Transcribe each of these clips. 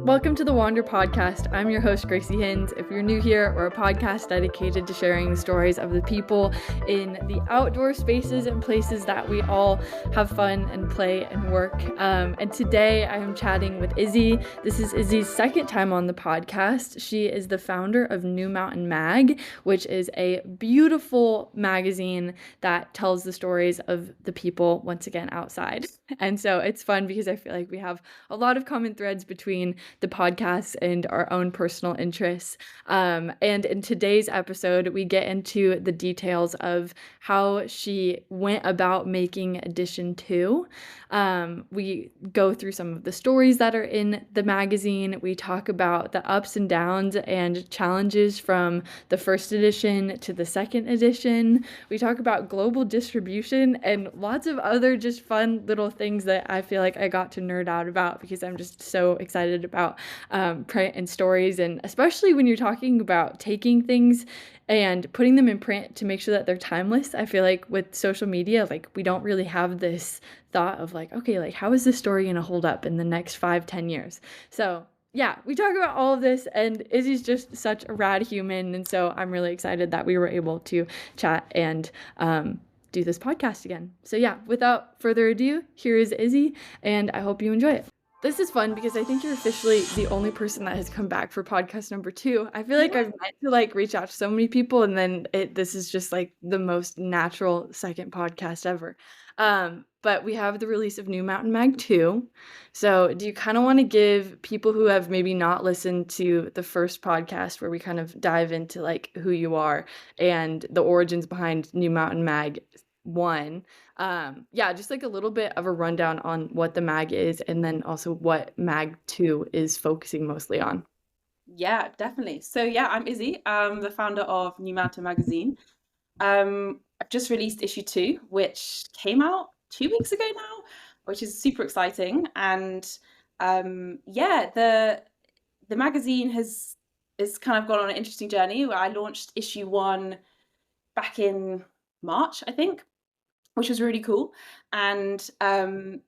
Welcome to the Wander Podcast. I'm your host, Gracie Hins. If you're new here, we're a podcast dedicated to sharing the stories of the people in the outdoor spaces and places that we all have fun and play and work. And today I am chatting with Izzy. This is Izzy's second time on the podcast. She is the founder of New Mountain Mag, which is a beautiful magazine that tells the stories of the people, once again, outside. And so it's fun because I feel like we have a lot of common threads between the podcast and our own personal interests. And in today's episode, we get into the details of how she went about making edition 2. We go through some of the stories that are in the magazine. We talk about the ups and downs and challenges from the first edition to the second edition. We talk about global distribution and lots of other just fun little things that I feel like I got to nerd out about because I'm just so excited about print and stories, and especially when you're talking about taking things and putting them in print to make sure that they're timeless. I feel like with social media, like we don't really have this thought of like, okay, like how is this story gonna hold up in the next 5-10 years? So yeah, we talk about all of this, and Izzy's just such a rad human, and so I'm really excited that we were able to chat and do this podcast again. So yeah, without further ado, here is Izzy, and I hope you enjoy it. This is fun because I think you're officially the only person that has come back for podcast number 2. I feel like I've meant to like reach out to so many people, and then this is just like the most natural second podcast ever. But we have the release of New Mountain Mag 2. So do you kind of want to give people who have maybe not listened to the first podcast where we kind of dive into like who you are and the origins behind New Mountain Mag 1, just like a little bit of a rundown on what the mag is, and then also what Mag 2 is focusing mostly on. Yeah, definitely. So yeah, I'm Izzy. I'm the founder of New Mountain Magazine. I've just released issue 2, which came out 2 weeks ago now, which is super exciting. And the magazine has kind of gone on an interesting journey where I launched issue 1 back in March, I think, which was really cool. And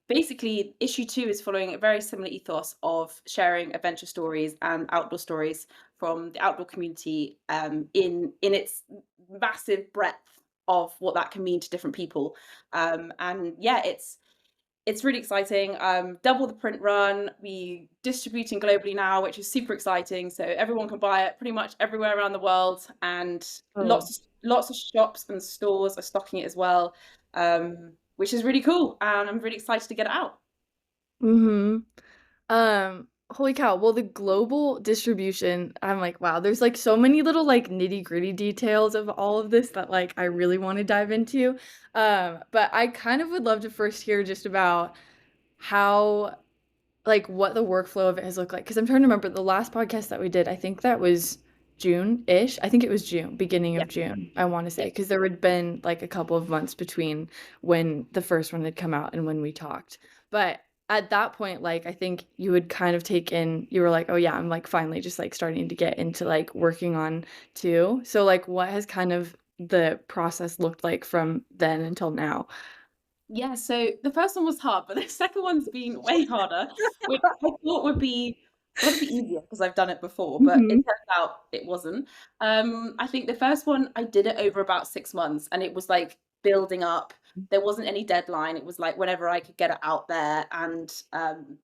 basically, issue 2 is following a very similar ethos of sharing adventure stories and outdoor stories from the outdoor community in its massive breadth of what that can mean to different people. And yeah, it's really exciting. Double the print run. We distributing globally now, which is super exciting. So everyone can buy it pretty much everywhere around the world, and lots of shops and stores are stocking it as well, which is really cool. And I'm really excited to get it out. Holy cow. Well, the global distribution, I'm like, wow, there's like so many little like nitty-gritty details of all of this that like I really want to dive into. But I kind of would love to first hear just about how like what the workflow of it has looked like, because I'm trying to remember the last podcast that we did. I think that was June-ish. I think it was June, beginning Yeah. of June, I want to say, because there had been like a couple of months between when the first one had come out and when we talked. But at that point, like I think you would kind of you were like, oh yeah, I'm like finally just like starting to get into like working on 2. So like what has kind of the process looked like from then until now? Yeah, so the first one was hard, but the second one's been way harder, which I thought would be easier because I've done it before, but it Mhm. turns out it wasn't. I think the first one I did it over about 6 months, and it was like building up. There wasn't any deadline. It was like whenever I could get it out there, and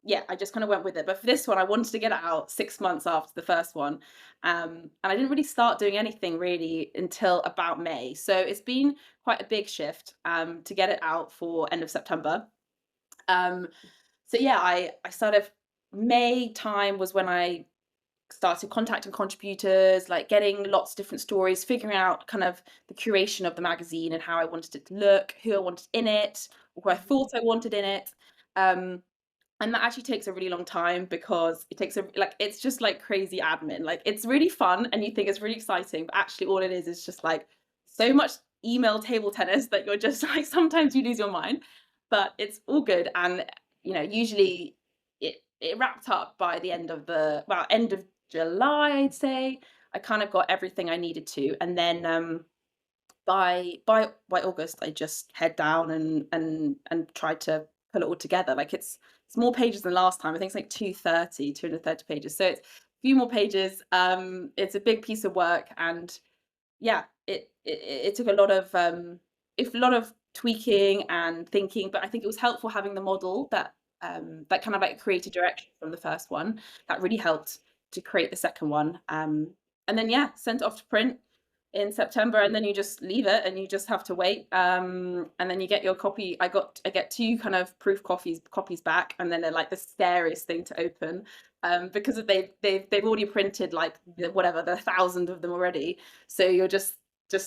yeah, I just kind of went with it. But for this one, I wanted to get it out 6 months after the first one, and I didn't really start doing anything really until about May. So it's been quite a big shift to get it out for end of September. Um, so yeah, I started May time was when I started contacting contributors, like getting lots of different stories, figuring out kind of the curation of the magazine and how I wanted it to look, who I wanted in it, or who I thought I wanted in it. Um, and that actually takes a really long time because it takes it's just like crazy admin. Like it's really fun and you think it's really exciting, but actually all it is just like so much email table tennis that you're just like sometimes you lose your mind. But it's all good. And usually it wrapped up by the end of July, I'd say. I kind of got everything I needed to. And then by August I just head down and tried to pull it all together. Like it's more pages than last time. I think it's like 230 pages. So it's a few more pages. It's a big piece of work, and yeah, it took a lot of tweaking and thinking, but I think it was helpful having the model that kind of like created direction from the first one. That really helped to create the second one. And then yeah, sent it off to print in September, and then you just leave it and you just have to wait. And then you get your copy. I get two kind of proof copies back, and then they're like the scariest thing to open. Because they've already printed like whatever, the 1,000 of them already. So you're just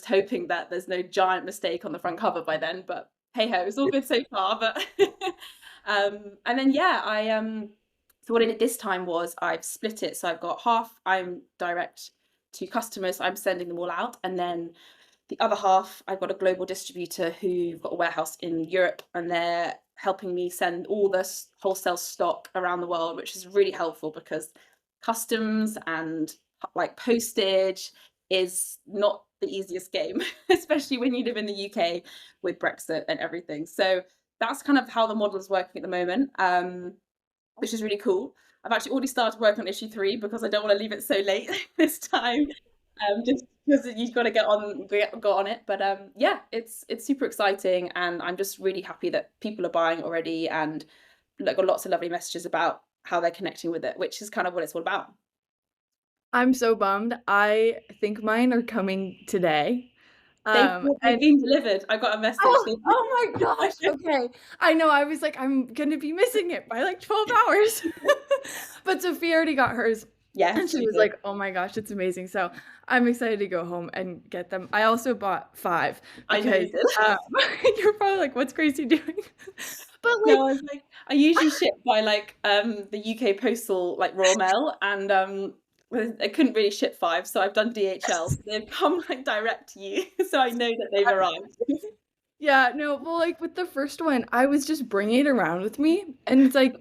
hoping that there's no giant mistake on the front cover by then. But hey ho, it's all good so far. But and then yeah, so what I did this time was I've split it. So I've got half I'm direct to customers, I'm sending them all out, and then the other half I've got a global distributor who've got a warehouse in Europe, and they're helping me send all this wholesale stock around the world, which is really helpful because customs and like postage is not the easiest game, especially when you live in the UK with Brexit and everything. So that's kind of how the model is working at the moment, which is really cool. I've actually already started working on issue 3 because I don't want to leave it so late this time, just because you've got to get on it. But yeah, it's super exciting, and I'm just really happy that people are buying it already, and like got lots of lovely messages about how they're connecting with it, which is kind of what it's all about. I'm so bummed. I think mine are coming today. They've And been delivered. I got a message. oh my gosh. Okay. I know. I was like, I'm gonna be missing it by like 12 hours. But Sophia already got hers. Yes, And she was like, oh my gosh, it's amazing. So I'm excited to go home and get them. I also bought 5 I know you because did. you're probably like, what's Gracie doing? But like, No, I was like, I usually ship by like the UK postal like Royal Mail, and I couldn't really ship 5, so I've done DHL. So they've come like direct to you, so I know that they've arrived. yeah, no, well, like with the first one, I was just bringing it around with me, and it's like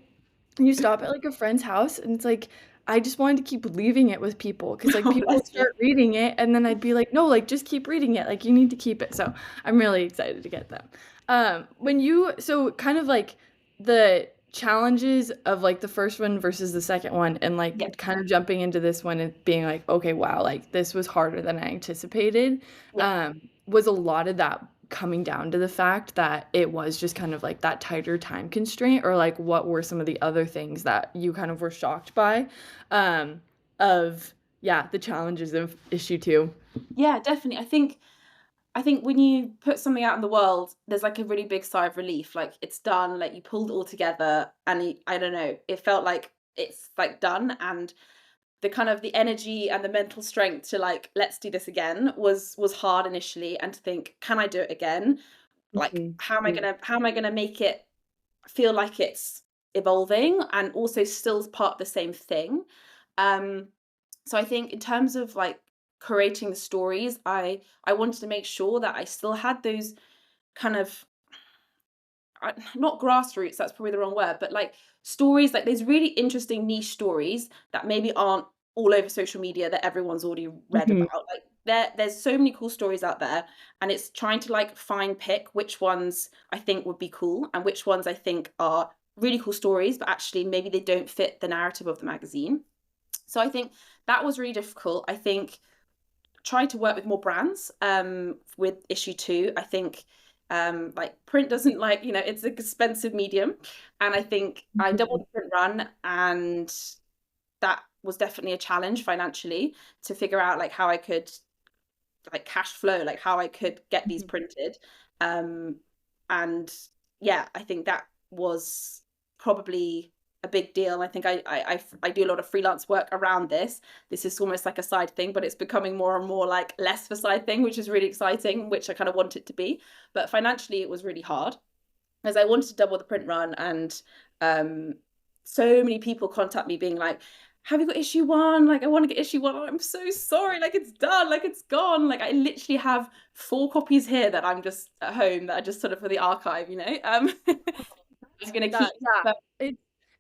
you stop at like a friend's house, and it's like I just wanted to keep leaving it with people because like Oh, people would bless you. start reading it, and then I'd be like, no, like just keep reading it, like you need to keep it. So I'm really excited to get them. So kind of like the challenges of like the first one versus the second one, and Yeah, like kind of jumping into this one and being like, okay, wow, like this was harder than I anticipated. yeah. Was a lot of that coming down to the fact that it was just kind of like that tighter time constraint, or like what were some of the other things that you kind of were shocked by, of yeah, the challenges of issue 2? Yeah, definitely. I think when you put something out in the world, there's like a really big sigh of relief. Like it's done, like you pulled it all together, and I don't know, it felt like it's like done, and the kind of the energy and the mental strength to like let's do this again was hard initially, and to think, can I do it again? Like Mhm. how am I gonna make it feel like it's evolving and also still part of the same thing? Um, so I think in terms of like curating the stories, I wanted to make sure that I still had those kind of not grassroots, that's probably the wrong word, but like stories, like there's really interesting niche stories that maybe aren't all over social media that everyone's already read Mhm. about. Like there's so many cool stories out there, and it's trying to like fine pick which ones I think would be cool and which ones I think are really cool stories, but actually maybe they don't fit the narrative of the magazine. So I think that was really difficult. I think try to work with more brands with issue 2. I think like print doesn't, like, you know, it's an expensive medium, and I think I doubled Mhm. the print run, and that was definitely a challenge financially to figure out like how I could like cash flow, like how I could get these Mhm. printed. Um, and yeah, I think that was probably a big deal. I think I do a lot of freelance work around this. This is almost like a side thing, but it's becoming more and more like less of a side thing, which is really exciting, which I kind of want it to be. But financially, it was really hard as I wanted to double the print run, and um, so many people contact me being like, have you got issue 1? Like, I want to get issue 1. I'm so sorry. Like, it's done. Like, it's gone. Like, I literally have 4 copies here that I'm just at home that are just sort of for the archive, you know? I'm gonna keep. That yeah, But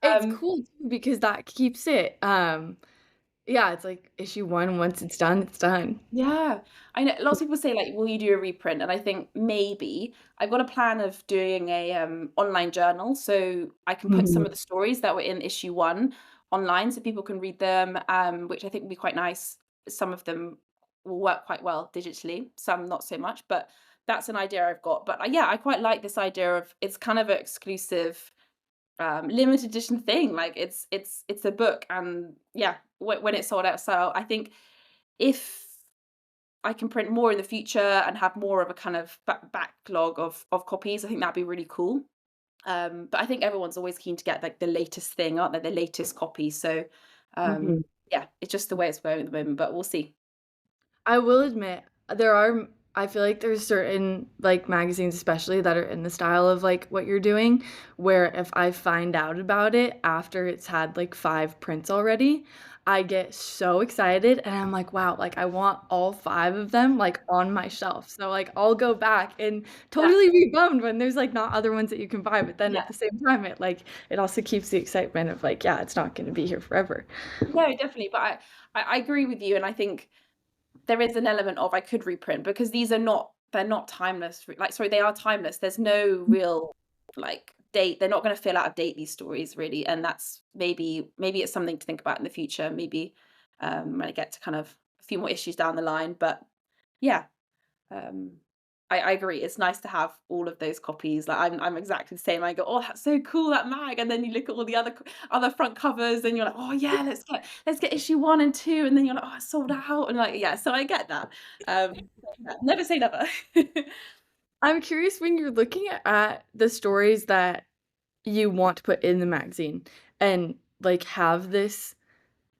it's um, cool too because that keeps it yeah, it's like issue 1, once it's done, it's done. Yeah. I know lots of people say, like, "Will you do a reprint?" And I think maybe. I've got a plan of doing a, online journal, so I can put some Mhm, of the stories that were in issue 1 online so people can read them, which I think would be quite nice. Some of them will work quite well digitally, some not so much, but that's an idea I've got. But, yeah, I quite like this idea of it's kind of an exclusive, limited edition thing, like, it's a book and, yeah, when it's sold out. So I think if I can print more in the future and have more of a kind of backlog of copies, I think that'd be really cool. But I think everyone's always keen to get like the latest thing, aren't they? The latest copy. So mhm. yeah, it's just the way it's going at the moment, but we'll see. I will admit, there are I feel like there's certain, like, magazines especially that are in the style of, like, what you're doing, where if I find out about it after it's had, like, 5 prints already, I get so excited, and I'm like, "Wow," like, I want all 5 of them, like, on my shelf. So, like, I'll go back and Yeah, totally be bummed when there's, like, not other ones that you can buy, but then yeah. at the same time, it also keeps the excitement of, like, yeah, it's not gonna be here forever. No, definitely. But I agree with you, and I think there is an element of I could reprint because these are not they're not timeless. Like, sorry, they are timeless. There's no real like date. They're not going to feel out of date, these stories, really. And that's maybe it's something to think about in the future. Maybe when I get to kind of a few more issues down the line. But yeah, um, I agree. It's nice to have all of those copies. Like I'm exactly the same. I go, oh, that's so cool, that mag, and then you look at all the other front covers, and you're like, oh yeah, let's get issue 1 and 2, and then you're like, oh, it's sold out, and like yeah. So I get that. Yeah, never say never. I'm curious when you're looking at the stories that you want to put in the magazine and, like, have this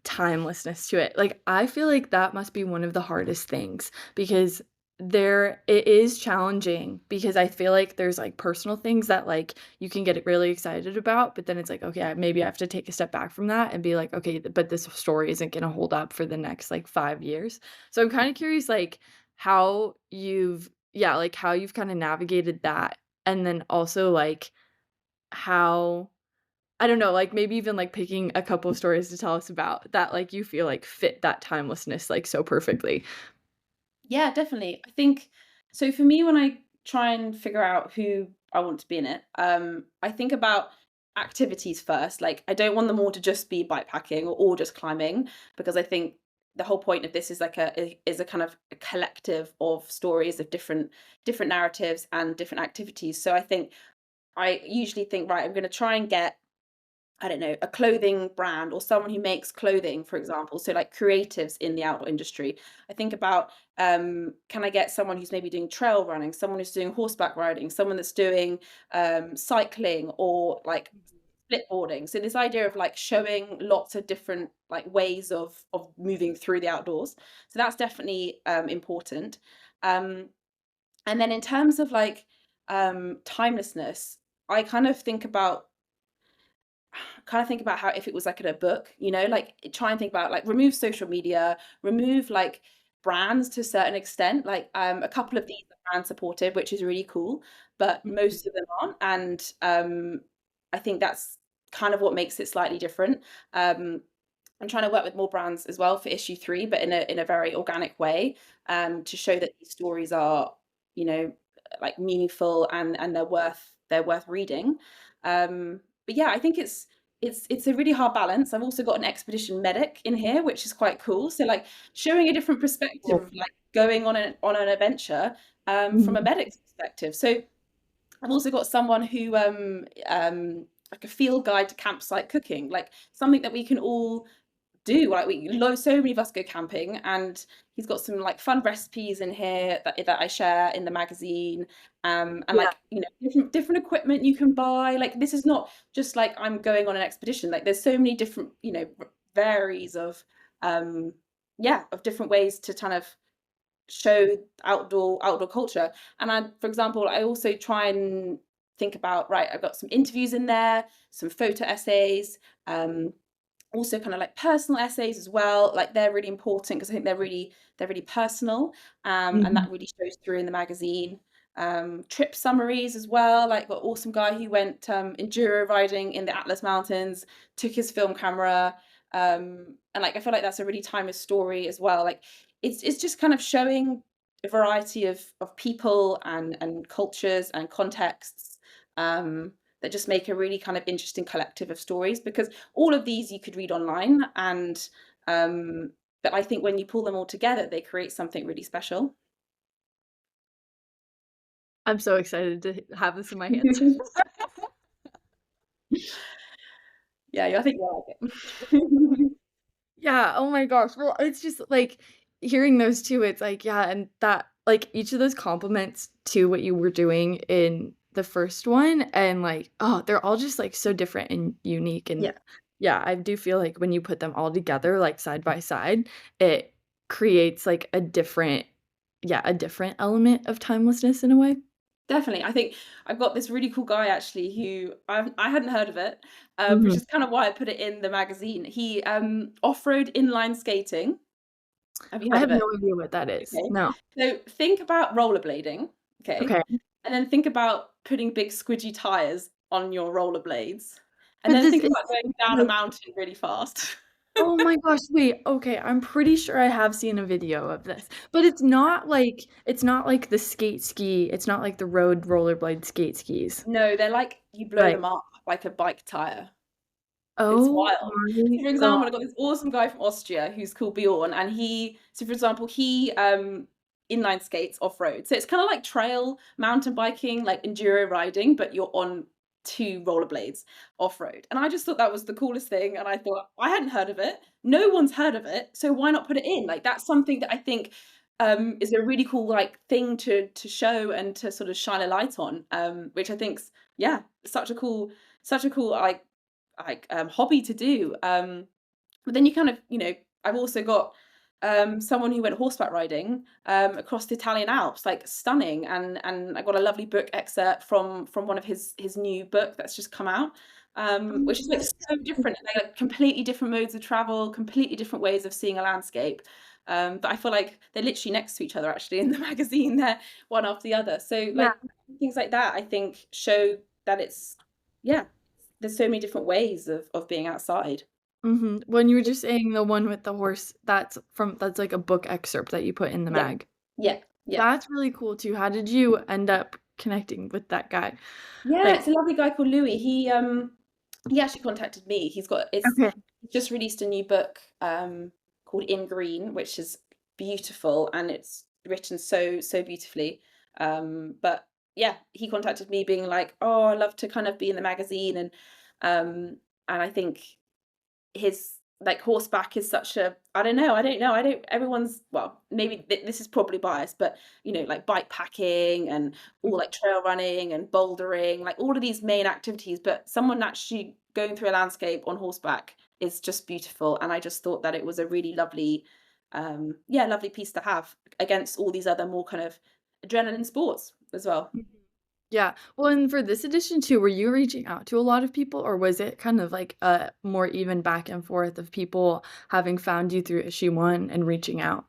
timelessness to it. Like, I feel like that must be one of the hardest things because it is challenging because I feel like there's, like, personal things that, like, you can get really excited about, but then it's like, "Okay, maybe I have to take a step back from that and be like, okay, but this story isn't gonna hold up for the next, like, 5 years." So I'm kinda curious, like, how you've yeah, like, how you've kinda navigated that, and then also, like, how I don't know, like, maybe even, like, picking a couple of stories to tell us about that, like, you feel like fit that timelessness, like, so perfectly. Yeah, definitely. I think so for me when I try and figure out who I want to be in it, I think about activities first. Like I don't want them all to just be bikepacking or all just climbing because I think the whole point of this is like a kind of a collective of stories of different narratives and different activities. So I think I usually think, right, I'm going to try and get I don't know, a clothing brand or someone who makes clothing, for example. So like creatives in the outdoor industry. I think about can I get someone who's maybe doing trail running, someone who's doing horseback riding, someone that's doing cycling or like splitboarding. So this idea of like showing lots of different like ways of moving through the outdoors. So that's definitely important. Um, and then in terms of like timelessness, I kind of think about how if it was like in a book, like try and think about like remove social media, remove like brands to a certain extent. Like a couple of these are brand supported, which is really cool, but Mhm. most of them aren't. And I think that's kind of what makes it slightly different. Um, I'm trying to work with more brands as well for issue 3, but in a very organic way, to show that these stories are, you know, like meaningful and they're worth reading. But yeah, I think it's a really hard balance. I've also got an expedition medic in here, which is quite cool. So like showing a different perspective Cool. of like going on an adventure from a Mhm. medic's perspective. So I've also got someone who like a field guide to campsite cooking, like something that we can all do. Like so many of us go camping, and he's got some like fun recipes in here that I share in the magazine. And Yeah. like different equipment you can buy. Like this is not just like I'm going on an expedition. Like there's so many different varies of yeah of different ways to kind of show outdoor culture. And for example, I also try and think about, right, I've got some interviews in there, some photo essays, also kind of like personal essays as well. Like they're really important because I think they're really personal, and Mhm. that really shows through in the magazine. Trip summaries as well. Like got an awesome guy who went enduro riding in the Atlas Mountains, took his film camera, And like I feel like that's a really timeless story as well. Like it's just kind of showing a variety of people and cultures and contexts, that just make a really kind of interesting collective of stories, because all of these you could read online, and um, but I think when you pull them all together, they create something really special. I'm so excited to have this in my hands. Yeah, I think you'll like it. Yeah, oh my gosh. Well, it's just like hearing those 2, it's like, yeah, and that like each of those compliments to what you were doing in the first one and like, oh, they're all just like so different and unique and Yeah, yeah, I do feel like when you put them all together like side by side, it creates like a different yeah, a different element of timelessness in a way. definitely. I think I've got this really cool guy actually who I hadn't heard of it, which Mhm. is kind of why I put it in the magazine. He off-road inline skating. Have you I heard have of it? no idea what that is. Okay. No. So think about rollerblading, okay? Okay. And then think about putting big squidgy tires on your rollerblades. And But then this think is about going down a like mountain really fast. oh my gosh, wait, okay, I'm pretty sure I have seen a video of this, but it's not like the skate ski, it's not like the road rollerblade skate skis. No, they're like you blow Like, them up like a bike tire. It's oh wild. my So for god. example, I got this awesome guy from Austria who's called Bjorn, and so for example, he inline skates off road. So it's kind of like trail mountain biking, like enduro riding, but you're on 2 rollerblades off road. And I just thought that was the coolest thing. And I thought I hadn't heard of it. No one's heard of it, so why not put it in? Like that's something that I think is a really cool like thing to show and to sort of shine a light on, which I think's yeah, such a cool hobby to do. But then you kind of, I've also got someone who went horseback riding across the Italian Alps, like stunning. And I got a lovely book excerpt from one of his new book that's just come out, Oh, which is like that's so different. They're like completely different modes of travel, completely different ways of seeing a landscape. But I feel like they're literally next to each other actually in the magazine. They're one after the other. So yeah. like things like that, I think show that it's yeah, there's so many different ways of being outside. Mhm. When you were just saying the one with the horse, that's like a book excerpt that you put in the Yeah, mag. yeah, yeah. That's really cool too. How did you end up connecting with that guy? Yeah, Like it's a lovely guy called Louis. He actually contacted me. okay. He's just released a new book called In Green, which is beautiful and it's written so beautifully. But yeah, he contacted me being like, "Oh, I love to kind of be in the magazine," and I think his like horseback is such a I don't everyone's well maybe this is probably biased, but like bike packing and all like trail running and bouldering, like all of these main activities, but someone actually going through a landscape on horseback is just beautiful, and I just thought that it was a really lovely lovely piece to have against all these other more kind of adrenaline sports as well. Mhm. Yeah. Well, and for this edition too, were you reaching out to a lot of people or was it kind of like a more even back and forth of people having found you through issue 1 and reaching out?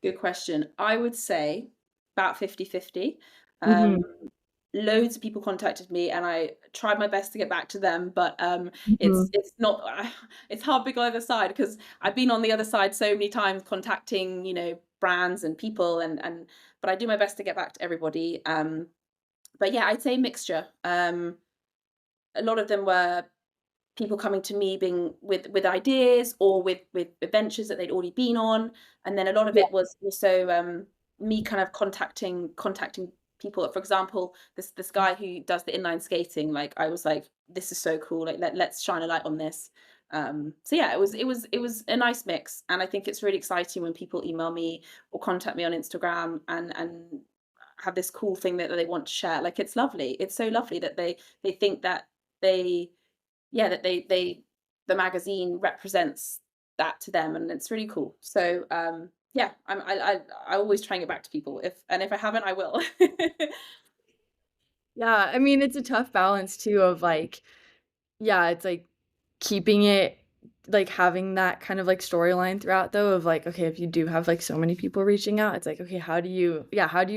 Good question. I would say about 50-50. Um, Mhm. Loads of people contacted me and I tried my best to get back to them, but Mhm. it's not it's hard being on the other side because I've been on the other side so many times contacting, brands and people and but I do my best to get back to everybody. But yeah, I'd say mixture. A lot of them were people coming to me being with ideas or with adventures that they'd already been on, and then a lot of Yeah. it was also me kind of contacting people. For example, this guy who does the inline skating, like I was like, this is so cool, like let's shine a light on this. So yeah, it was a nice mix, and I think it's really exciting when people email me or contact me on Instagram and have this cool thing that they want to share. Like it's lovely, it's so lovely that they think that they yeah, that they the magazine represents that to them, and it's really cool. So, yeah, I always try and get back to people if I haven't, I will. Yeah, I mean, it's a tough balance too of like yeah, it's like keeping it like having that kind of like storyline throughout though of like, okay, if you do have like so many people reaching out, it's like, okay, how do you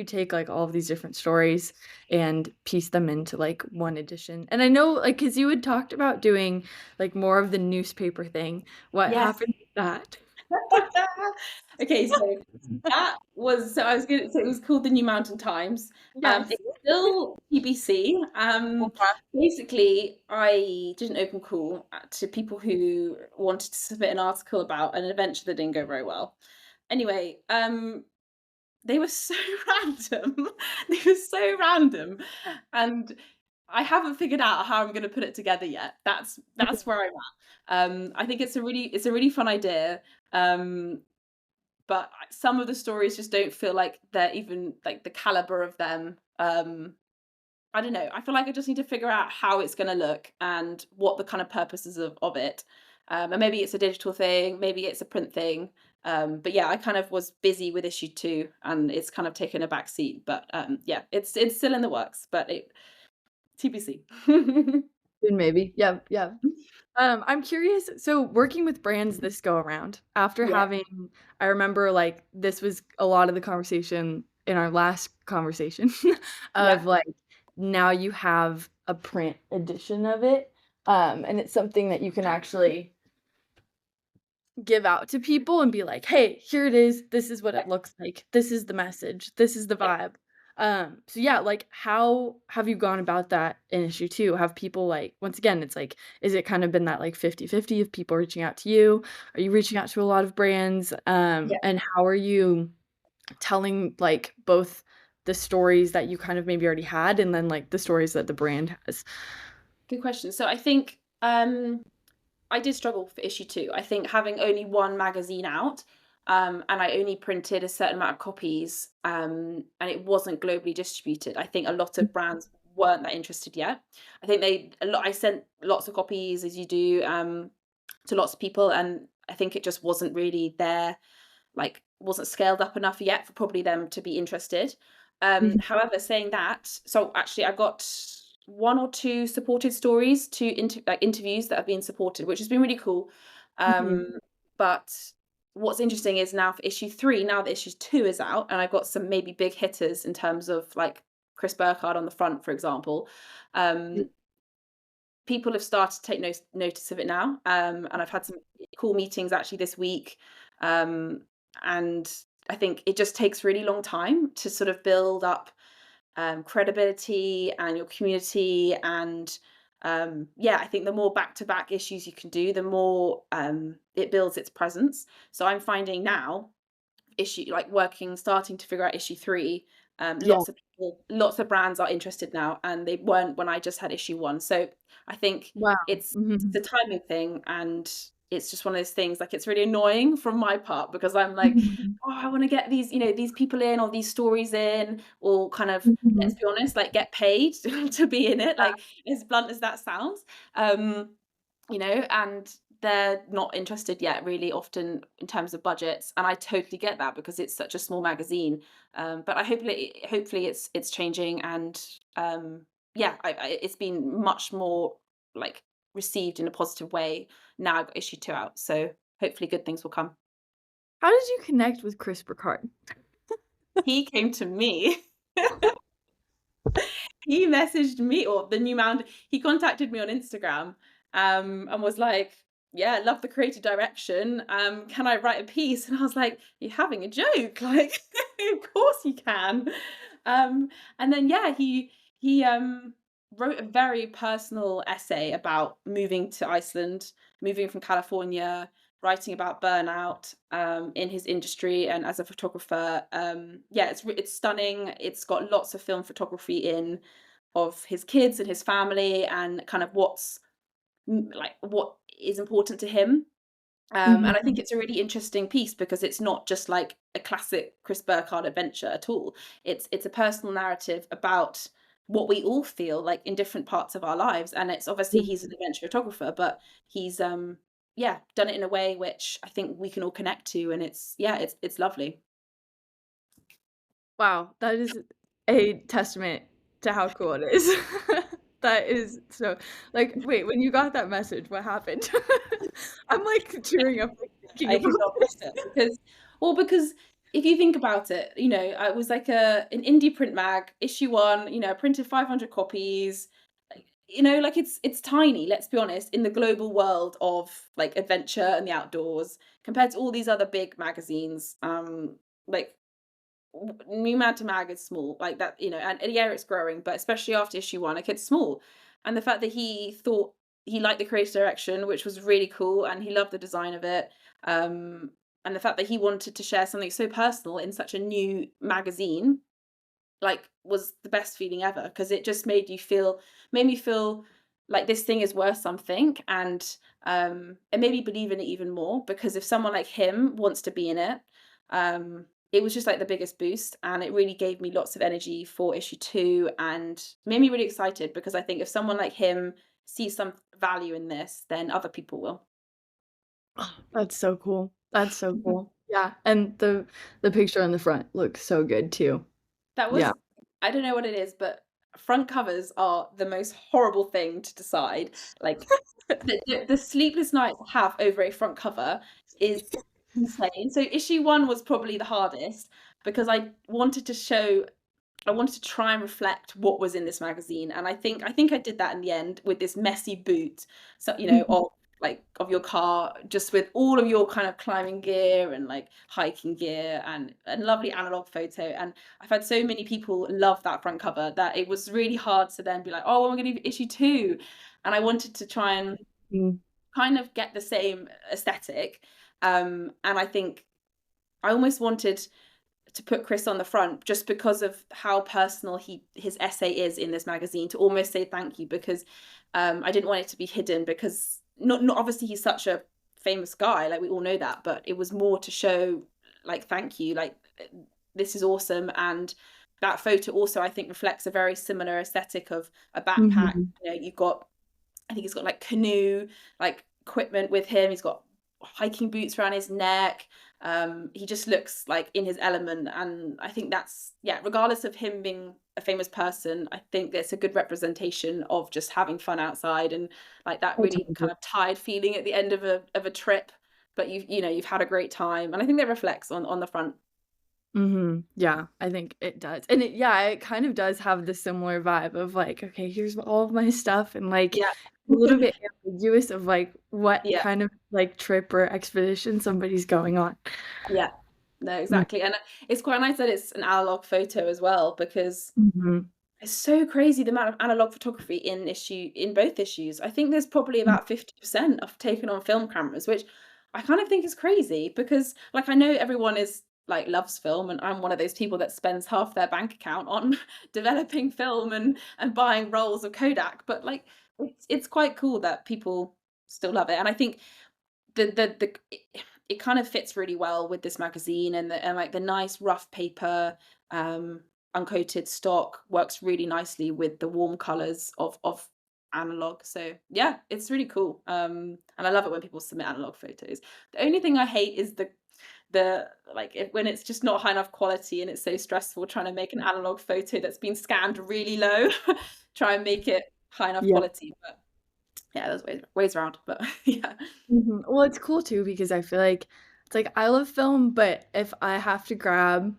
take like all of these different stories and piece them into like one edition? And I know like because you had talked about doing like more of the newspaper thing. What Yes. happened with that? Okay, so I was gonna say it was called the New Mountain Times. Yes. It's still TBC. Basically, I did an open call to people who wanted to submit an article about an adventure that didn't go very well. Anyway, they were so random. They were so random, and I haven't figured out how I'm going to put it together yet. That's where I'm at. I think it's a really fun idea. Um, but some of the stories just don't feel like they're even like the caliber of them. I don't know. I feel like I just need to figure out how it's going to look and what the kind of purposes of it. And maybe it's a digital thing, maybe it's a print thing. But yeah, I kind of was busy with issue 2 and it's kind of taken a back seat. But yeah, it's still in the works, but it TBC. Maybe. Yeah, yeah. I'm curious, so working with brands this go around, after Yeah, having, I remember like this was a lot of the conversation in our last conversation of yeah, like now you have a print edition of it, and it's something that you can actually give out to people and be like, "Hey, here it is. This is what yeah, it looks like. This is the message. This is the yeah. vibe." So yeah, like how have you gone about that in issue 2? Have people like once again, it's like, is it kind of been that like 50-50 of people reaching out to you? Are you reaching out to a lot of brands? Yeah. And how are you telling like both the stories that you kind of maybe already had and then like the stories that the brand has? Good question. So I think I did struggle for issue 2. I think having only one magazine out, and I only printed a certain amount of copies, and it wasn't globally distributed. I think a lot of brands weren't that interested yet. I think I sent lots of copies as you do, to lots of people, and I think it just wasn't really there, like wasn't scaled up enough yet for probably them to be interested. Mhm. However, saying that, so actually I got 1 or 2 supported stories to interviews that have been supported, which has been really cool. Mhm. But what's interesting is now for issue 3, now that issue 2 is out, and I've got some maybe big hitters in terms of like Chris Burkard on the front, for example. Um, People have started to take notice of it now, and I've had some cool meetings actually this week. Um, and I think it just takes really long time to sort of build up credibility and your community. And yeah, I think the more back to back issues you can do, the more it builds its presence. So I'm finding now starting to figure out issue 3. Yeah. Lots of brands are interested now, and they weren't when I just had issue 1. So I think Wow. it's Mhm. the timing thing, and it's just one of those things. Like it's really annoying from my part because I'm like, Mhm. oh, I want to get these people in or these stories in, or kind of, let's Mhm. be honest, like get paid to be in it. Like as blunt as that sounds. Um, and they're not interested yet really often in terms of budgets, and I totally get that because it's such a small magazine. But hopefully it's changing, and yeah, it's been much more like received in a positive way now I've got issue 2 out, so hopefully good things will come. How did you connect with Chris Burkard? He came to me. He messaged me, or the new mound he contacted me on Instagram, and was like, "Yeah, love the creative direction. Can I write a piece?" And I was like, "You're having a joke, like, of course you can." And then yeah, he wrote a very personal essay about moving to Iceland, moving from California, writing about burnout in his industry and as a photographer. Yeah, it's stunning. It's got lots of film photography in of his kids and his family and kind of what is important to him. And I think Mhm. it's a really interesting piece because it's not just like a classic Chris Burkard adventure at all. It's a personal narrative about what we all feel like in different parts of our lives. And it's obviously Yeah. he's an adventure photographer, but he's yeah, done it in a way which I think we can all connect to, and it's lovely. Wow, that is a testament to how cool it is. That is so like, wait, when you got that message, what happened? I'm like tearing up like, thinking I could about not this. miss it because if you think about it, it was like an indie print mag, issue 1, I printed 500 copies. Like it's tiny, let's be honest, in the global world of like adventure and the outdoors compared to all these other big magazines. Like New Mad to Mag is small, like that, and yeah, it's growing, but especially after issue 1, like it's small. And the fact that he thought he liked the creative direction, which was really cool, and he loved the design of it. Um, and the fact that he wanted to share something so personal in such a new magazine, like, was the best feeling ever because it just made me feel like this thing is worth something, and it made me believe in it even more because if someone like him wants to be in it, it was just like the biggest boost, and it really gave me lots of energy for issue 2 and made me really excited because I think if someone like him sees some value in this, then other people will. That's so cool. That's so cool. Yeah, and the picture on the front looks so good too. That Yeah. was I don't know what it is, but front covers are the most horrible thing to decide. Like, the sleepless nights I have over a front cover is insane. So issue 1 was probably the hardest because I wanted to try and reflect what was in this magazine, and I think I did that in the end with this messy boot, so Mhm. of your car, just with all of your kind of climbing gear and like hiking gear and lovely analog photo. And I've had so many people love that front cover that it was really hard to then be like, oh, I'm going to do issue 2, and I wanted to try and Mm. kind of get the same aesthetic, and I think I almost wanted to put Chris on the front just because of how personal his essay is in this magazine, to almost say thank you because I didn't want it to be hidden because not obviously he's such a famous guy, like we all know that, but it was more to show like thank you, like this is awesome. And that photo also I think reflects a very similar aesthetic of a backpack. Mhm. You've got, I think he's got like canoe like equipment with him. He's got hiking boots around his neck. He just looks like in his element, and I think that's, yeah. Regardless of him being a famous person, I think it's a good representation of just having fun outside and like that Oh, really totally. kind of tired feeling at the end of a trip, but you've had a great time, and I think that reflects on the front. Yeah, I think it does. And it kind of does have the similar vibe of like, okay, here's all of my stuff and like Yeah, a little bit ambiguous of like what yeah. kind of like trip or expedition somebody's going on. Yeah, no, Mm. exactly. And it's quite nice that it's an analog photo as well because Mhm. it's so crazy the amount of analog photography in both issues. I think there's probably Mm. about 50% of taken on film cameras, which I kind of think is crazy because like I know everyone is like loves film, and I'm one of those people that spends half their bank account on developing film and buying rolls of Kodak, but like it's quite cool that people still love it. And I think it kind of fits really well with this magazine, and like the nice rough paper, um uncoated stock works really nicely with the warm colors of analog. So yeah, it's really cool, and I love it when people submit analog photos. The only thing I hate is when it's just not high enough quality and it's so stressful trying to make an analog photo that's been scanned really low. Try and make it high enough Yeah. quality, but yeah, there's ways around, but yeah. Well, it's cool too because I feel like it's like I love film, but if I have to grab,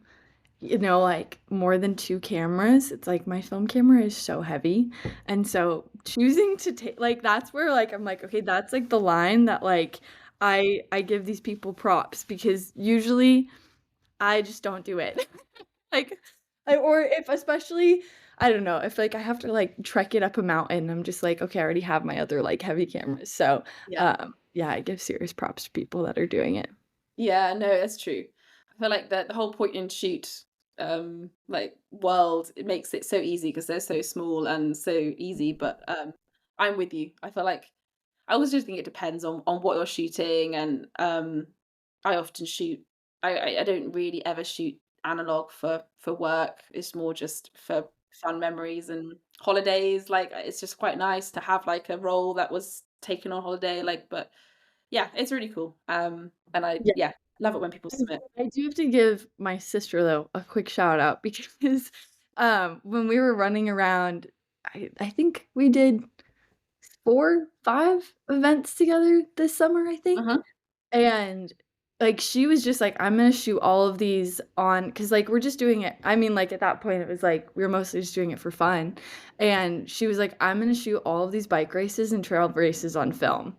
like more than two cameras, it's like my film camera is so heavy. And so choosing to take like that's where like I'm like, okay, that's like the line that like I give these people props because usually I just don't do it. Like or if especially I don't know, if like I have to like trek it up a mountain, I'm just like, okay, I already have my other like heavy cameras. So, Yeah. yeah, I give serious props to people that are doing it. Yeah, no, that's true. I feel like the whole point and shoot like world, it makes it so easy because they're so small and so easy, but I'm with you. I feel like I always just think it depends on what you're shooting, and I often shoot I don't really ever shoot analog for work. It's more just for fun memories and holidays. Like it's just quite nice to have like a roll that was taken on holiday, like, but yeah, it's really cool. And I, Yeah. yeah, love it when people I submit. I do have to give my sister though a quick shout out because when we were running around I think we did 4, 5 events together this summer, I think. Uh-huh. And like she was just like, I'm gonna shoot all of these on because like we're just doing it. I mean, like at that point it was like we were mostly just doing it for fun. And she was like, I'm gonna shoot all of these bike races and trail races on film,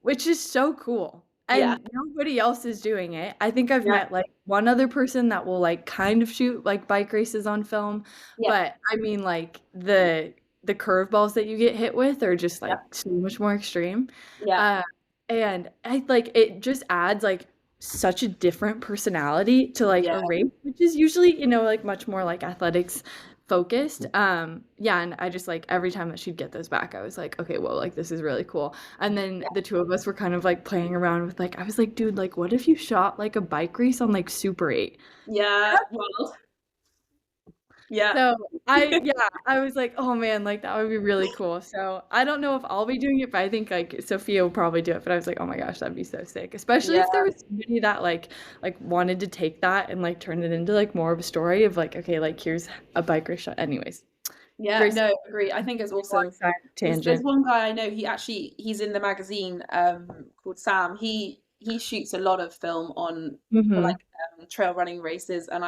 which is so cool. Yeah. And nobody else is doing it. I think I've Yeah. met like one other person that will like kind of shoot like bike races on film, Yeah. but I mean like the curveballs that you get hit with are just Yeah. like so much more extreme. Yeah. Uh, and I like it just adds like such a different personality to like Yeah. a race, which is usually, like much more like athletics focused. Yeah, and I just like every time that she'd get those back, I was like, okay, well, like this is really cool. And then Yeah. the two of us were kind of like playing around with like I was like, dude, like what if you shot like a bike race on like Super 8? Yeah. Well, yeah. So I was like, oh man, like that would be really cool. So I don't know if I'll be doing it, but I think like Sophia will probably do it. But I was like, oh my gosh, that'd be so sick. Especially Yeah. if there was somebody that like wanted to take that and like turn it into like more of a story of like, okay, like here's a bike race shot. Anyways, Yeah, Grace, no, agree. I think it's long awesome. side There's tangent. one guy I know, he's in the magazine called Sam. He shoots a lot of film on for Mm-hmm. like trail running races, and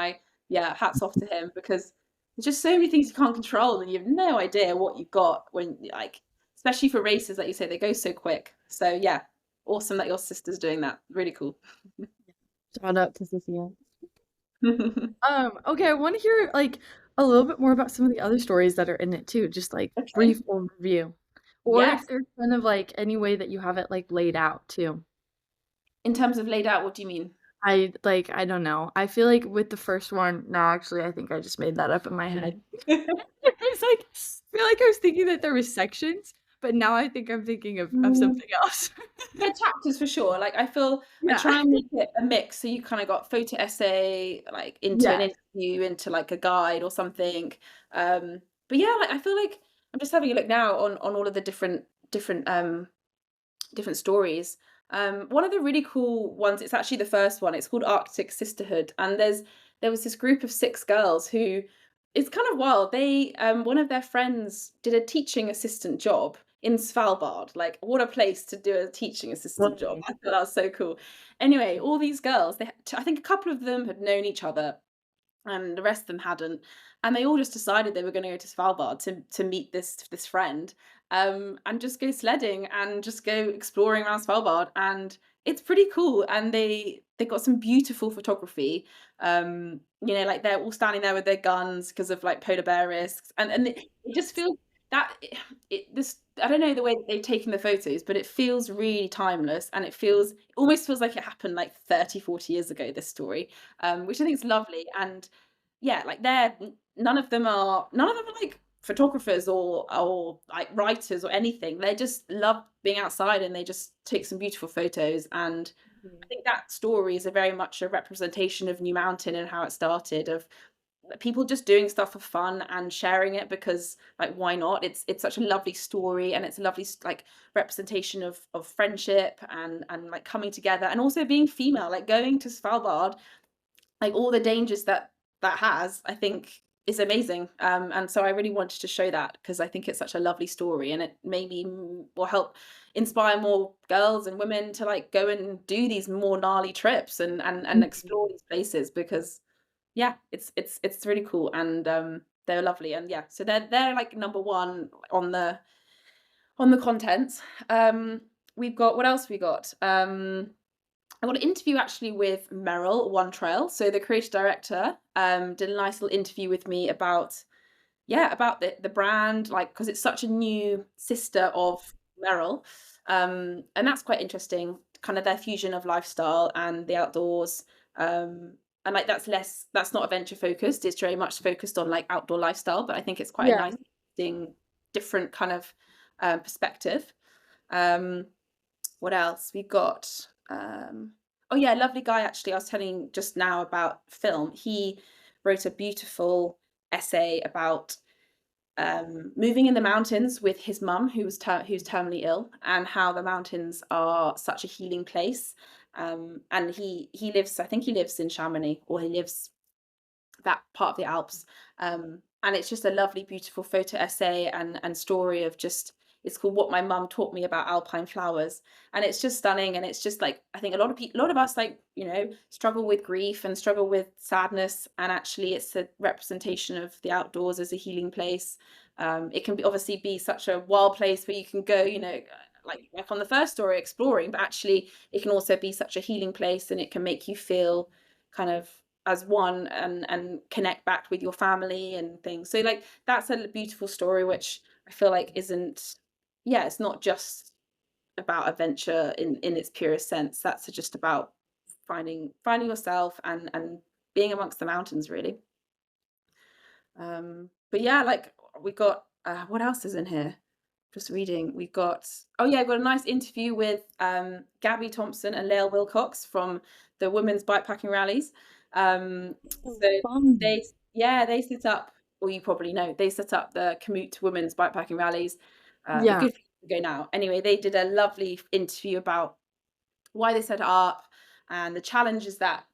yeah, hats off to him because there's just so many things you can't control and you have no idea what you've got when like especially for races like you say they go so quick. So yeah, awesome that your sister's doing that. Really cool. Shout out to Sophia. Okay, I want to hear like a little bit more about some of the other stories that are in it too, just like Okay. brief overview. Or Yes. if there's kind of like any way that you have it like laid out too. In terms of laid out, what do you mean? I don't know. I feel like with the first one, no, actually I think I just made that up in my head. It's like I feel like I was thinking that there was sections, but now I think I'm thinking of Mm, something else. they're chapters for sure. Like I Yeah. try and make it a mix. So you kind of got photo essay, like into an Yes. interview, into like a guide or something. But yeah, like I feel like I'm just having a look now on all of the different stories. One of the really cool ones, it's actually the first one. It's called Arctic Sisterhood, and there was this group of 6 girls who it's kind of wild. They one of their friends did a teaching assistant job in Svalbard. Like, what a place to do a teaching assistant job! Whoa. I thought that was so cool. Anyway, all these girls, I think a couple of them had known each other and the rest of them hadn't. And they all just decided they were going to go to Svalbard to meet this friend, and just go sledding and just go exploring around Svalbard. And it's pretty cool. And they got some beautiful photography. Like they're all standing there with their guns because of like polar bear risks, and it just feels that this I don't know the way that they've taken the photos, but it feels really timeless, and it almost feels like it happened like 30, 40 years ago, this story, which I think is lovely. And yeah, like none of them are like photographers or like writers or anything. They just love being outside and they just take some beautiful photos. And I think that story is a very much a representation of New Mountain and how it started, of people just doing stuff for fun and sharing it because like why not? It's such a lovely story, and it's a lovely like representation of friendship and like coming together, and also being female, like going to Svalbard, like all the dangers that has, I think is amazing. And so I really wanted to show that because I think it's such a lovely story, and it maybe will help inspire more girls and women to like go and do these more gnarly trips and explore these places, because yeah, it's really cool. And they're lovely. And yeah, so they're like number one on the contents. We've got, what else we got? I got an interview actually with Meryl One Trail. So the creative director did a nice little interview with me about, yeah, about the brand, like because it's such a new sister of Meryl. And that's quite interesting, kind of their fusion of lifestyle and the outdoors. And like that's not adventure focused. It's very much focused on like outdoor lifestyle, but I think it's quite a Yeah. nice, interesting, different kind of perspective. Um, what else we got? Oh yeah, lovely guy actually. I was telling just now about film. He wrote a beautiful essay about moving in the mountains with his mum, who's terminally ill, and how the mountains are such a healing place. And he lives, I think he lives in Chamonix, or he lives that part of the Alps. And it's just a lovely, beautiful photo essay and story of just, it's called What My Mum Taught Me About Alpine Flowers. And it's just stunning. And it's just like, I think a lot of people, a lot of us, like, struggle with grief and struggle with sadness. And actually it's a representation of the outdoors as a healing place. It can be obviously be such a wild place where you can go, like on the first story, exploring, but actually it can also be such a healing place, and it can make you feel kind of as one, and connect back with your family and things. So like that's a beautiful story, which I feel like isn't, yeah, it's not just about adventure in its purest sense. That's just about finding yourself and being amongst the mountains, really. But yeah, like we got what else is in here? Just reading. We've got, oh yeah, I've got a nice interview with Gabby Thompson and Lael Wilcox from the women's bikepacking rallies. Oh, So fun. they, yeah, they set up, well, you probably know, they set up the Commute to Women's Bikepacking Rallies a Yeah. good few years ago now. Anyway, they did a lovely interview about why they set it up and the challenges that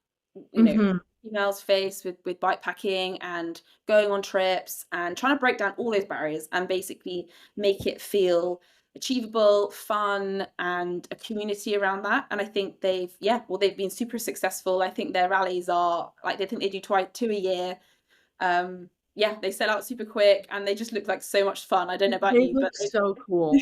you know Hmm. females face with bike packing and going on trips, and trying to break down all those barriers and basically make it feel achievable, fun, and a community around that. And I think they've been super successful. I think their rallies are like, they think they do two a year. Yeah, they sell out super quick and they just look like so much fun. I don't know about They you, but look so cool.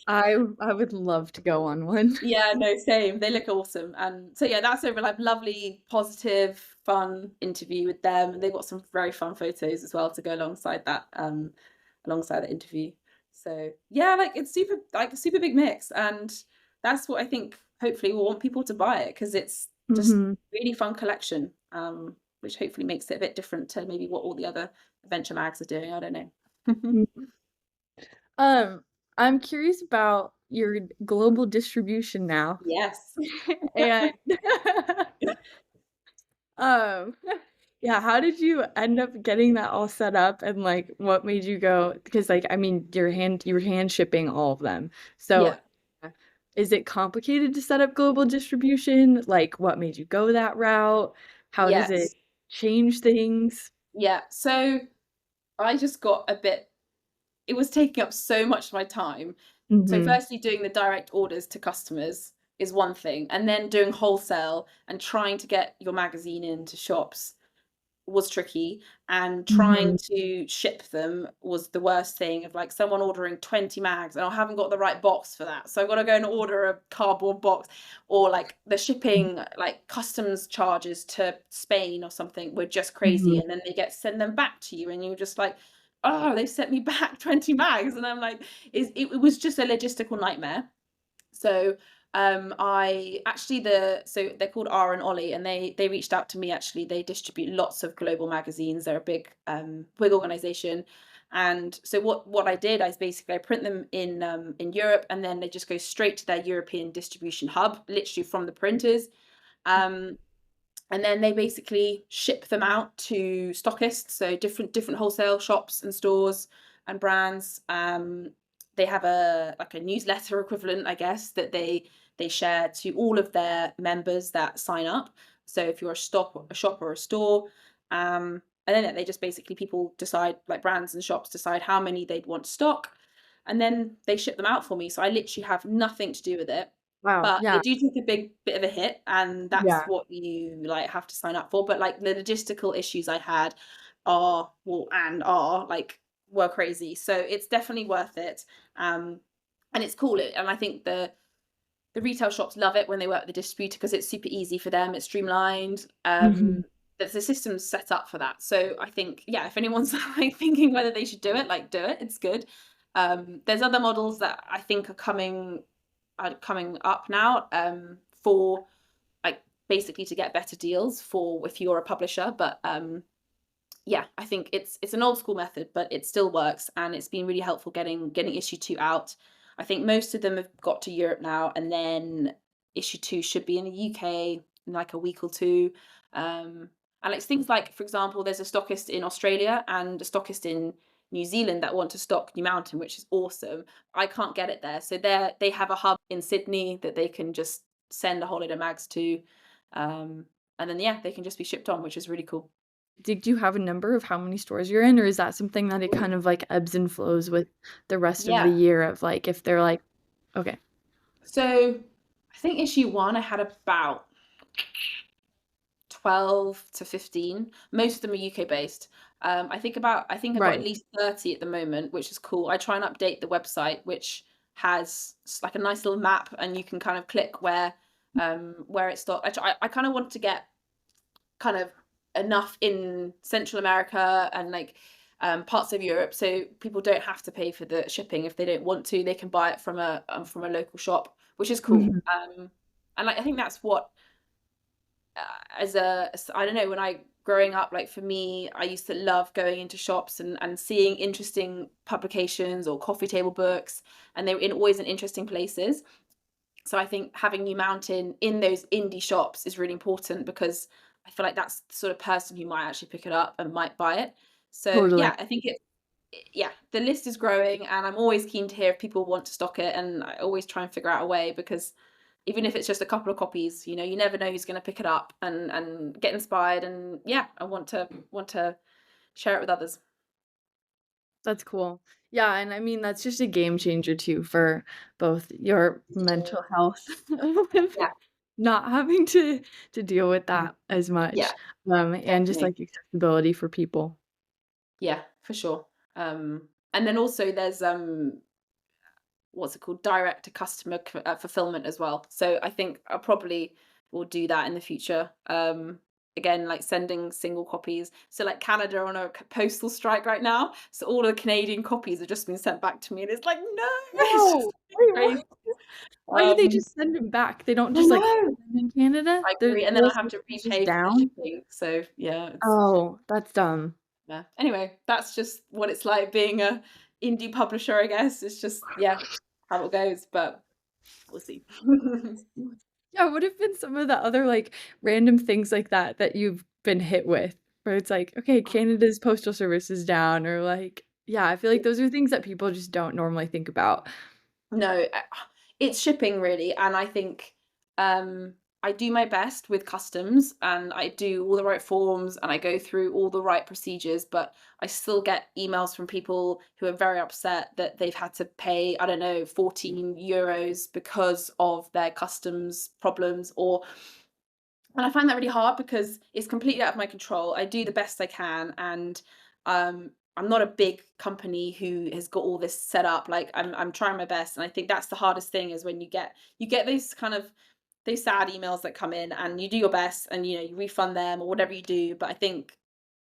I would love to go on one. yeah, no, same. They look awesome. And so yeah, that's a like lovely, positive, fun interview with them. And they've got some very fun photos as well to go alongside that interview. So yeah, like it's a super big mix. And that's what I think hopefully we'll want people to buy it, because it's just Hmm. really fun collection. Which hopefully makes it a bit different to maybe what all the other adventure mags are doing. I don't know. Um, I'm curious about your global distribution now. Yes. And um yeah, how did you end up getting that all set up, and like what made you go, because like I mean you were hand shipping all of them. So Yeah. is it complicated to set up global distribution? Like what made you go that route? How does it Yes. change things? Yeah. So I just got a bit, it was taking up so much of my time. So Hmm. firstly, doing the direct orders to customers is one thing, and then doing wholesale and trying to get your magazine into shops was tricky, and trying Hmm. to ship them was the worst thing, of like someone ordering 20 mags and I haven't got the right box for that, so I've got to go and order a cardboard box. Or like the shipping, like customs charges to Spain or something were just crazy, Hmm. and then they send them back to you and you're just like, oh, they sent me back 20 mags, and I'm like, it was just a logistical nightmare. So I actually, so they're called R and Ollie, and they reached out to me. Actually, they distribute lots of global magazines. They're a big organization. And so what I did is basically I print them in Europe, and then they just go straight to their European distribution hub, literally from the printers. Um, and then they basically ship them out to stockists, so different wholesale shops and stores and brands. They have a newsletter equivalent, I guess, that they share to all of their members that sign up. So if you're a shop or a store, and then they just basically, people decide, like brands and shops decide how many they'd want to stock, and then they ship them out for me. So I literally have nothing to do with it, Wow. but they Yeah. do take a big bit of a hit, and that's Yeah. what you like have to sign up for. But like the logistical issues I had are, well, and are like, were crazy. So it's definitely worth it. And it's cool. And I think the retail shops love it when they work with the distributor, because it's super easy for them. It's streamlined. Hmm. The system's set up for that. So I think, yeah, if anyone's like thinking whether they should do it, like do it. It's good. There's other models that I think are coming up now, for like basically to get better deals for if you're a publisher. But yeah, I think it's an old school method, but it still works, and it's been really helpful getting issue 2 out. I think most of them have got to Europe now, and then issue 2 should be in the UK in like a week or two. And it's things like, for example, there's a stockist in Australia and a stockist in New Zealand that want to stock New Mountain, which is awesome. I can't get it there, so they have a hub in Sydney that they can just send a whole load of mags to, and then yeah, they can just be shipped on, which is really cool. did you have a number of how many stores you're in, or is that something that it kind of like ebbs and flows with the rest of the Yeah. year of like if they're like, okay. So I think issue one, I had about 12 to 15. Most of them are UK based. I think I've got at Right. least 30 at the moment, which is cool. I try and update the website, which has like a nice little map, and you can kind of click where it stopped. I kind of want to get kind of enough in Central America and like parts of Europe, so people don't have to pay for the shipping if they don't want to. They can buy it from a local shop, which is cool. Mhm. And like I think that's what as a I don't know, when I growing up, like for me, I used to love going into shops and seeing interesting publications or coffee table books, and they were always in interesting places. So I think having New Mountain in those indie shops is really important, because I feel like that's the sort of person who might actually pick it up and might buy it. So Totally. yeah, I think yeah, the list is growing, and I'm always keen to hear if people want to stock it, and I always try and figure out a way, because even if it's just a couple of copies, you know, you never know who's going to pick it up and get inspired, and yeah, I want to share it with others. That's cool. Yeah, and I mean that's just a game changer too for both your mental health with Yeah, not having to deal with that as yeah, much, and just definitely. like accessibility for people. Yeah, for sure. And then also there's what's it called, direct to customer fulfillment as well. So I think I probably will do that in the future. Again, like sending single copies. So like Canada on a postal strike right now, so all of the Canadian copies have just been sent back to me, and it's like no, it's just Whoa! Wait, what? crazy. Why do they Um, just send them back? They don't I just like hold know. them in Canada? I The agree, and then I US have to is just repay for the down? shipping. So yeah, it's Oh, that's dumb. yeah. Anyway, that's just what it's like being a indie publisher, I guess. It's just yeah, how it goes, but we'll see. Yeah, what have been some of the other like random things like that that you've been hit with? Where it's like, okay, Canada's postal service is down, or like, yeah, I feel like those are things that people just don't normally think about. No, it's shipping really, and I think I do my best with customs, and I do all the right forms, and I go through all the right procedures, but I still get emails from people who are very upset that they've had to pay, I don't know, 14 euros because of their customs problems, or and I find that really hard because it's completely out of my control. I do the best I can, and I'm not a big company who has got all this set up. Like I'm trying my best, and I think that's the hardest thing, is when you get those kind of those sad emails that come in, and you do your best, and you know you refund them or whatever you do. But I think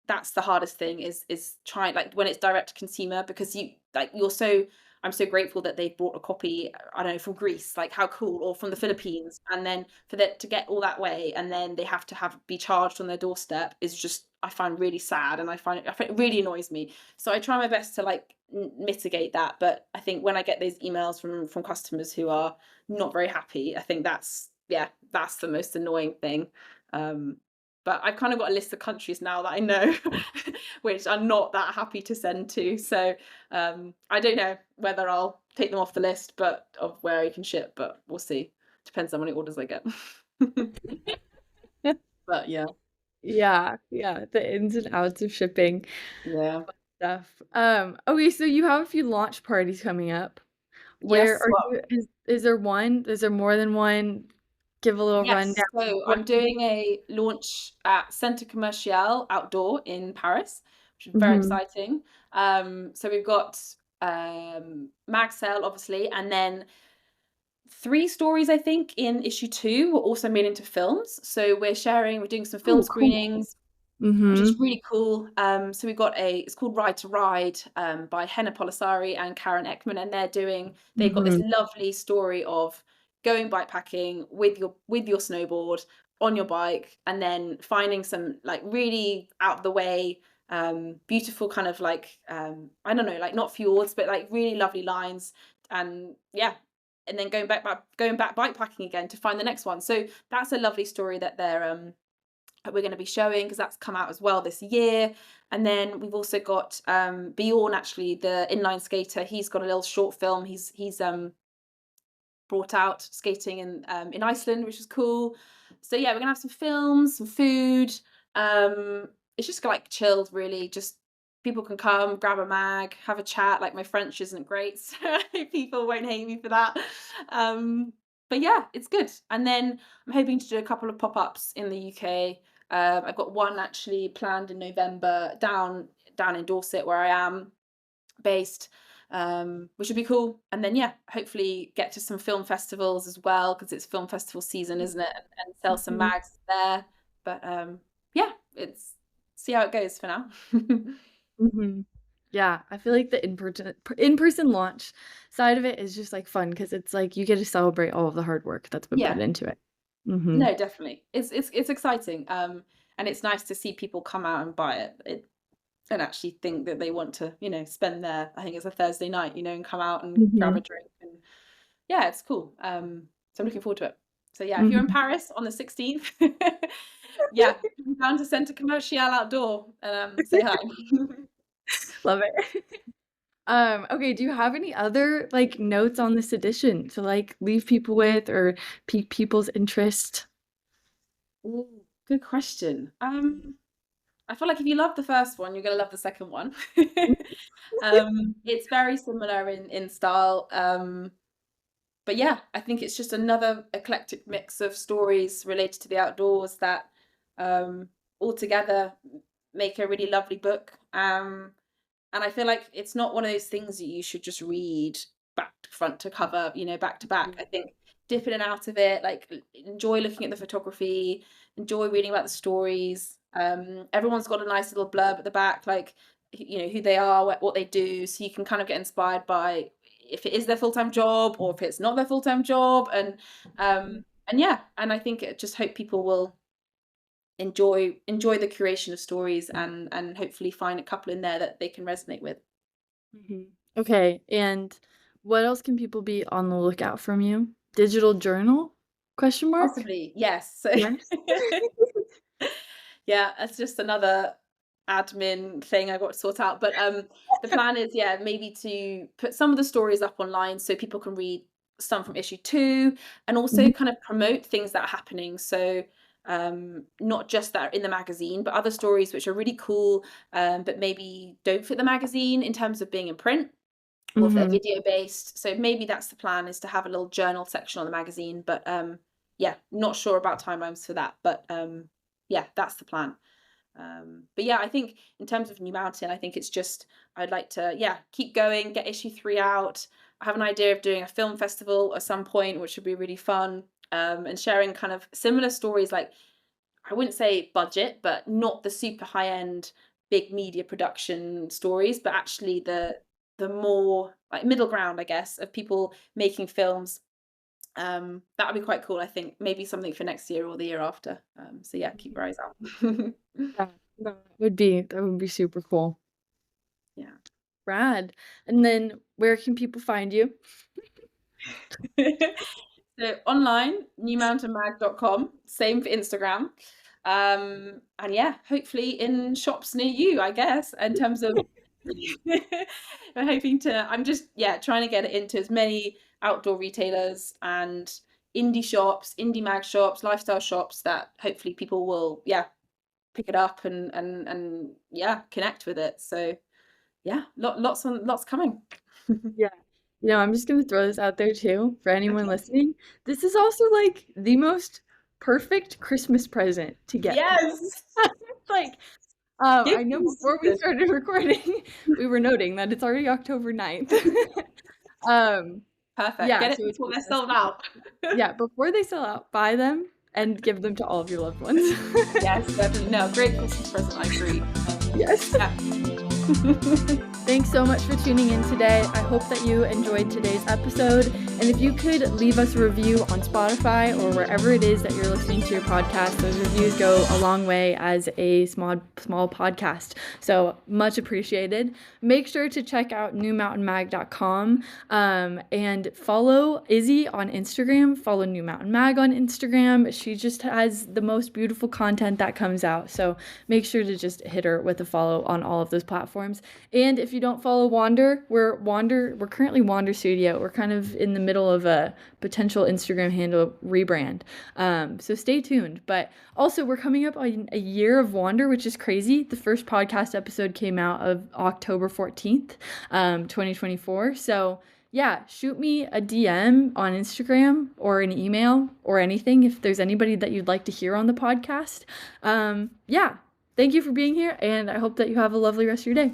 that's the hardest thing, is trying, like when it's direct to consumer, because you're so I'm so grateful that they brought a copy, I don't know, from Greece, like how cool, or from the Philippines, and then for that to get all that way, and then they have to have be charged on their doorstep, is just I find really sad, and I find it really annoys me. So I try my best to like mitigate that, but I think when I get those emails from customers who are not very happy, I think that's yeah, that's the most annoying thing. Um, but I've kind of got a list of countries now that I know, which I'm not that happy to send to. So I don't know whether I'll take them off the list, but of where I can ship. But we'll see. Depends on how many orders I get. But yeah, Yeah, yeah, the ins and outs of shipping yeah, stuff. Okay, so you have a few launch parties coming up. Where yes. are Well, you? Is there one? Is there more than one? Give a little rundown. yes. So What? I'm doing a launch at Centre Commercial Outdoor in Paris, which is very Mhm. exciting. So we've got mag sale, obviously, and then three stories, I think, in issue two were also made into films. So we're doing some film Oh, cool. screenings, which is Mhm. really cool. So we've got it's called Ride to Ride, by Henna Polisari and Karen Ekman, and they've got this Mhm. lovely story of going bikepacking with your snowboard on your bike, and then finding some like really out of the way, beautiful kind of like I don't know, like not fjords, but like really lovely lines, and yeah. And then going back bikepacking again to find the next one. So that's a lovely story that we're going to be showing, because that's come out as well this year. And then we've also got Bjorn, actually the inline skater. He's got a little short film. He's brought out skating in Iceland, which is cool. So yeah, we're gonna have some films, some food. Um, it's just like chilled, really. Just people can come, grab a mag, have a chat. Like, my French isn't great, so people won't hate me for that. Um, but yeah, it's good. And then I'm hoping to do a couple of pop-ups in the UK. I've got one actually planned in November down in Dorset, where I am based, which would be cool. And then yeah, hopefully get to some film festivals as well, because it's film festival season, isn't it? And sell some Mhm. mags there. But yeah, it's see how it goes for now. Mhm. Yeah, I feel like the in-person launch side of it is just like fun because it's like you get to celebrate all of the hard work that's been put Yeah, into it. Mhm. no, definitely. It's exciting. And it's nice to see people come out and buy it. And actually think that they want to, spend their, I think it's a Thursday night, and come out and grab a Mhm. drink. And yeah, it's cool. So I'm looking forward to it. So yeah, if you're in Mhm. Paris on the 16th, yeah, come down to Centre Commercial Outdoor and say hi. Love it. Okay, do you have any other like notes on this edition to like leave people with or pique people's interest? Ooh, good question. I feel like if you love the first one, you're gonna love the second one. It's very similar in style. But yeah, I think it's just another eclectic mix of stories related to the outdoors that all together make a really lovely book. And I feel like it's not one of those things that you should just read back to front to cover, back to back. I think dip in and out of it, like enjoy looking at the photography, enjoy reading about the stories. Everyone's got a nice little blurb at the back, like who they are, what they do, so you can kind of get inspired by if it is their full-time job or if it's not their full-time job. And yeah, and I think just hope people will enjoy the curation of stories and hopefully find a couple in there that they can resonate with. Mhm. Okay, and what else can people be on the lookout from you? Digital journal? Question mark? Possibly, yes. So Yes. yeah, that's just another admin thing I got to sort out. But the plan is, yeah, maybe to put some of the stories up online so people can read some from issue 2, and also Mhm. kind of promote things that are happening. So not just that are in the magazine, but other stories which are really cool, but maybe don't fit the magazine in terms of being in print, or if they're Mhm. video based. So maybe that's the plan, is to have a little journal section on the magazine. But yeah, not sure about timelines for that. But yeah, that's the plan. But yeah, I think in terms of New Mountain, I think it's just I'd like to, yeah, keep going, get issue 3 out. I have an idea of doing a film festival at some point, which would be really fun. And sharing kind of similar stories, like I wouldn't say budget, but not the super high end big media production stories, but actually the more like middle ground, I guess, of people making films. That would be quite cool. I think maybe something for next year or the year after. So yeah, keep your eyes out. Yeah, that would be super cool. Yeah. Rad. And then where can people find you? So online, newmountainmag.com, same for Instagram. And yeah, hopefully in shops near you, I guess, in terms of we're hoping to, I'm just, yeah, trying to get it into as many outdoor retailers and indie shops, indie mag shops, lifestyle shops, that hopefully people will, yeah, pick it up and yeah, connect with it. So yeah, lots coming. Yeah. I'm just gonna throw this out there too for anyone Okay. listening. This is also like the most perfect Christmas present to get people. Yes. It's like, Give I know people before we season. started recording, we were noting that it's already October 9th. Um, Perfect. yeah, Get it so it's before they're Christmas. sold out. Yeah, before they sell out, buy them and give them to all of your loved ones. Yes, definitely. No, great Christmas present, I agree. Yes. Yeah. Thanks so much for tuning in today. I hope that you enjoyed today's episode. And if you could leave us a review on Spotify or wherever it is that you're listening to your podcast, those reviews go a long way as a small podcast. So much appreciated. Make sure to check out newmountainmag.com and follow Izzy on Instagram. Follow New Mountain Mag on Instagram. She just has the most beautiful content that comes out. So make sure to just hit her with a follow on all of those platforms. platforms. And if you don't follow Wander, we're currently Wander Studio. We're kind of in the middle of a potential Instagram handle rebrand. So stay tuned. But also, we're coming up on a year of Wander, which is crazy. The first podcast episode came out of October 14th, 2024. So yeah, shoot me a DM on Instagram or an email or anything if there's anybody that you'd like to hear on the podcast. Yeah, thank you for being here, and I hope that you have a lovely rest of your day.